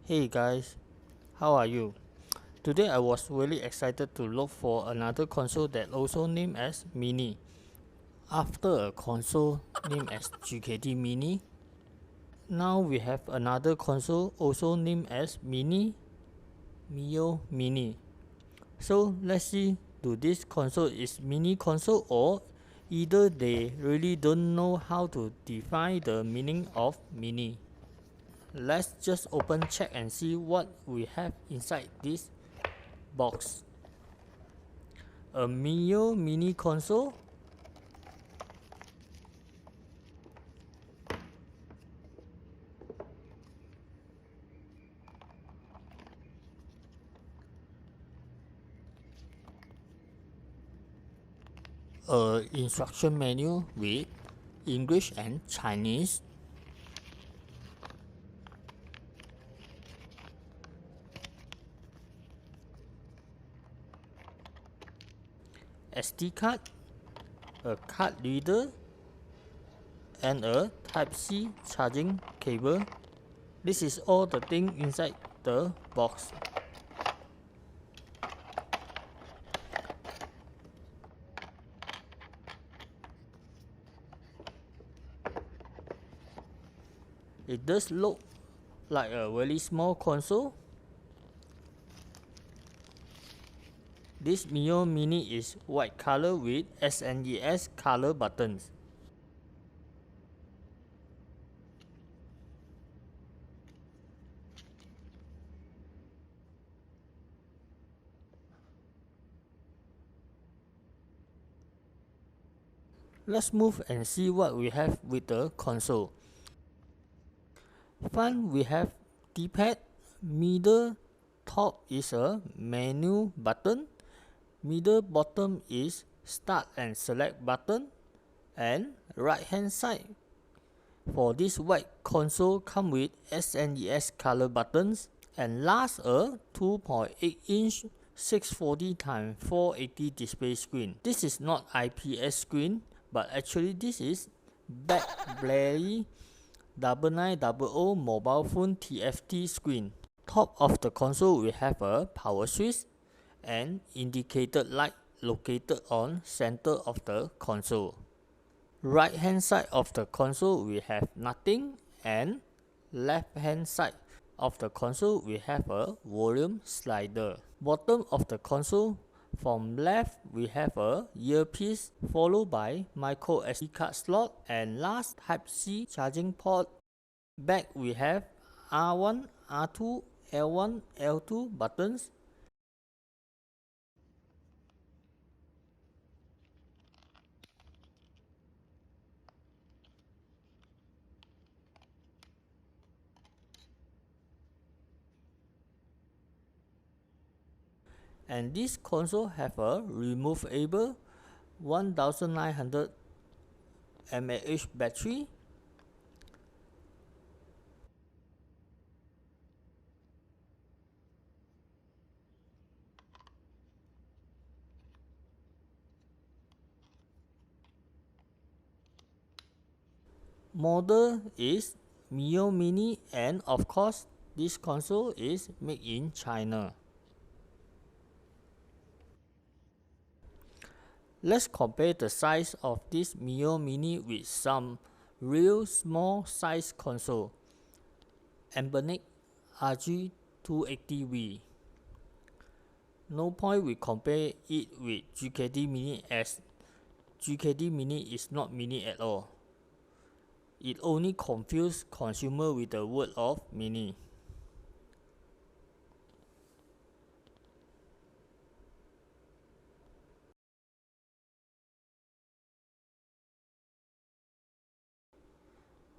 Hey guys, how are you? Today I was really excited to look for another console that also named as Mini. After a console named as gkdmini, now we have another console also named as miyoomini. So let's see, do this console is mini console or either they really don't know how to define the meaning of mini. Let's just open check and see what we have inside this box. A Miyoo mini console, a instruction menu with English and Chinese, SD card, a card reader, and a Type-C charging cable. This is all the thing inside the box. It does look like a very small console. This Miyoo Mini is white color with SNES color buttons. Let's move and see what we have with the console. Front we have D-pad, middle top is a menu button, middle bottom is start and select button, and right hand side for this white console come with SNES color buttons, and last a 2.8 inch 640x480 display screen. This is not IPS screen, but actually this is LBRY 9900 mobile phone TFT screen. Top of the console we have a power switch and indicator light located on center of the console. Right hand side of the console we have nothing, and left hand side of the console we have a volume slider. Bottom of the console from left we have a earpiece followed by micro SD card slot and last Type-C charging port. Back we have R1, R2, L1, L2 buttons. And this console have a removable 1900 mAh battery. Model is miyoomini, and of course this console is made in China. Let's compare the size of this Miyoo Mini with some real small size console. Anbernic RG280V. No point we compare it with gkdmini, as gkdmini is not mini at all. It only confuses consumer with the word of mini.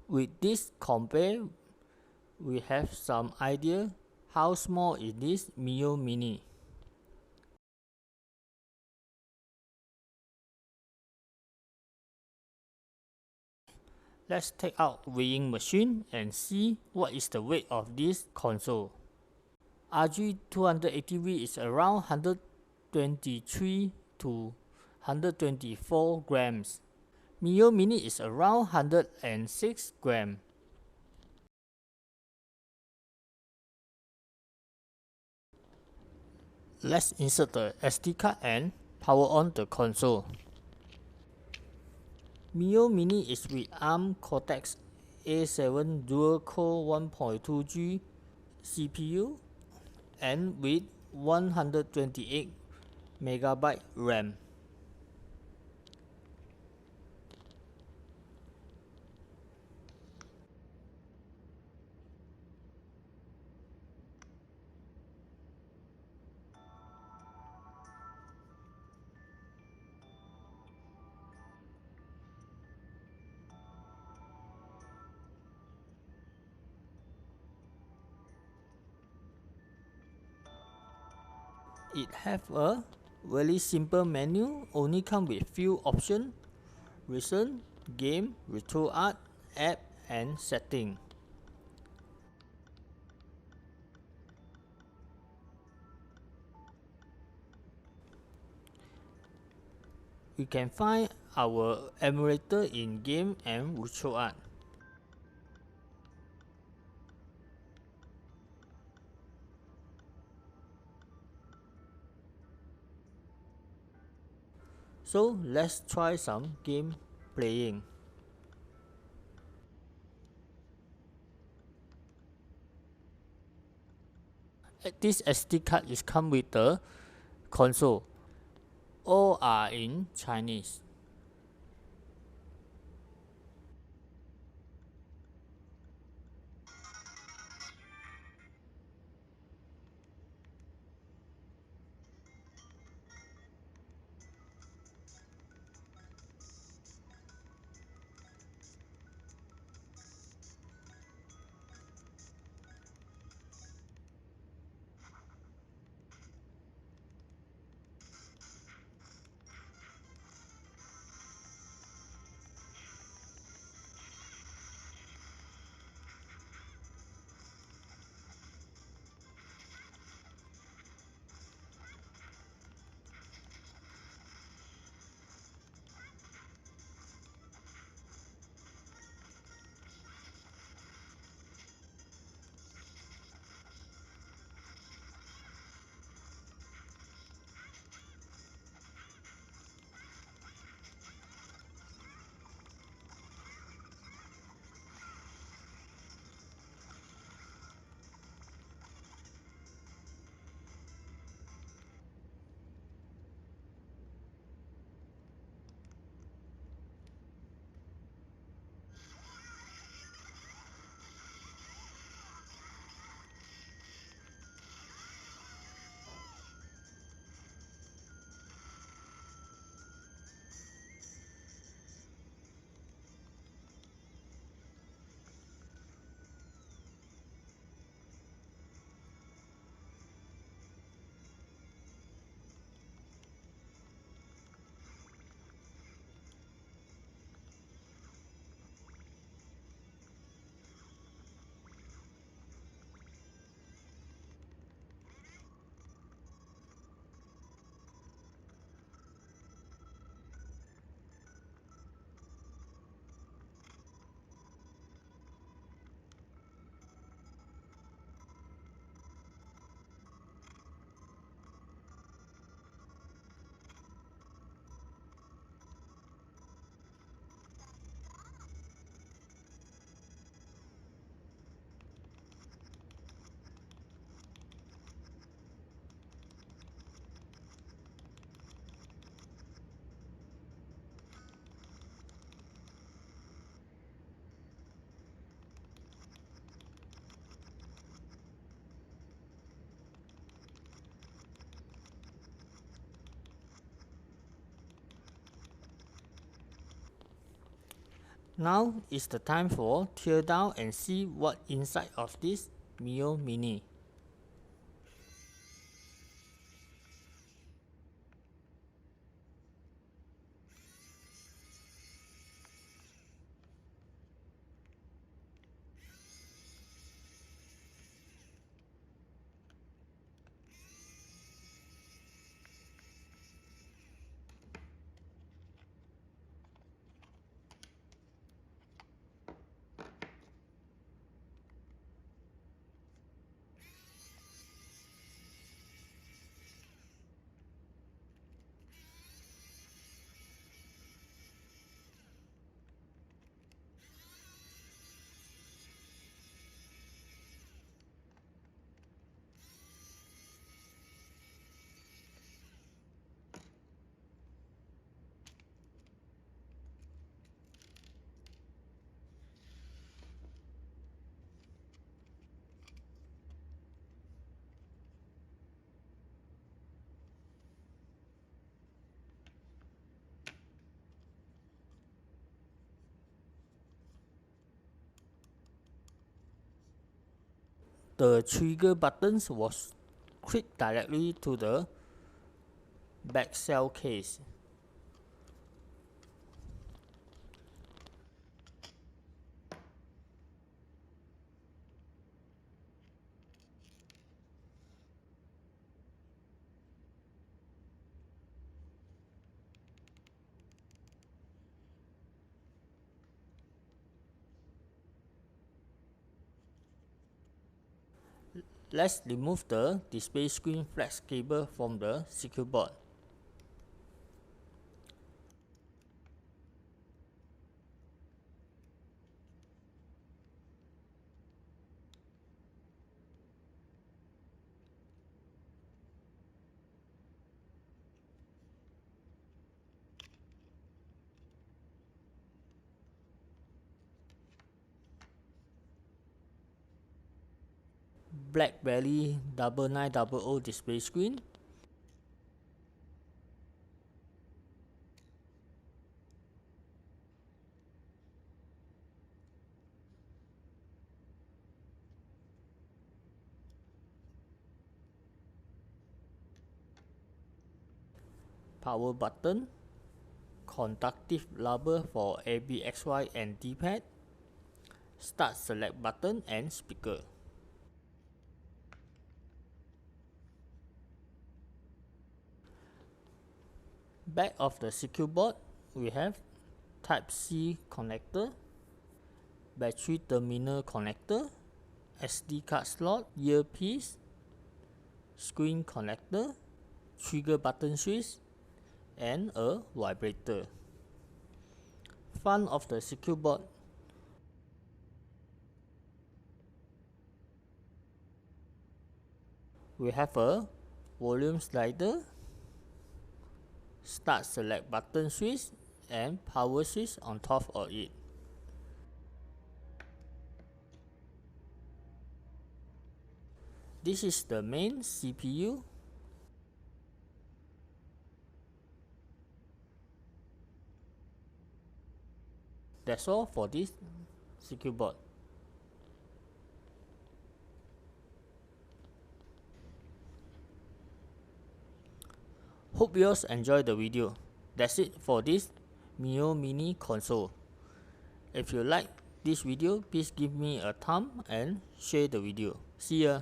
With this compare, we have some idea how small is this Miyoo Mini. Let's take out weighing machine and see what is the weight of this console. RG280V is around 123 to 124 grams. Miyoo Mini is around 106 grams. Let's insert the SD card and power on the console. miyoomini is with ARM Cortex A7 dual-core 1.2G CPU and with 128MB RAM. It have a very simple menu, only come with few options: recent, game, retro art, app and setting. We can find our emulator in game and retro art. So let's try some game playing. This SD card is come with the console. All are in Chinese. Now is the time for teardown and see what inside of this miyoomini. The trigger buttons was clicked directly to the back cell case. Let's remove the display screen flex cable from the circuit board. BlackBerry 9900 display screen, power button, conductive rubber for ABXY and D-pad, start select button and speaker. Back of the circuit board, we have Type-C connector, battery terminal connector, SD card slot, earpiece, screen connector, trigger button switch, and a vibrator. Front of the circuit board, we have a volume slider, start select button switch, and power switch on top of it. This is the main CPU. That's all for this circuit board. Hope you all enjoyed the video. That's it for this miyoomini console. If you like this video, please give me a thumb and share the video. See ya.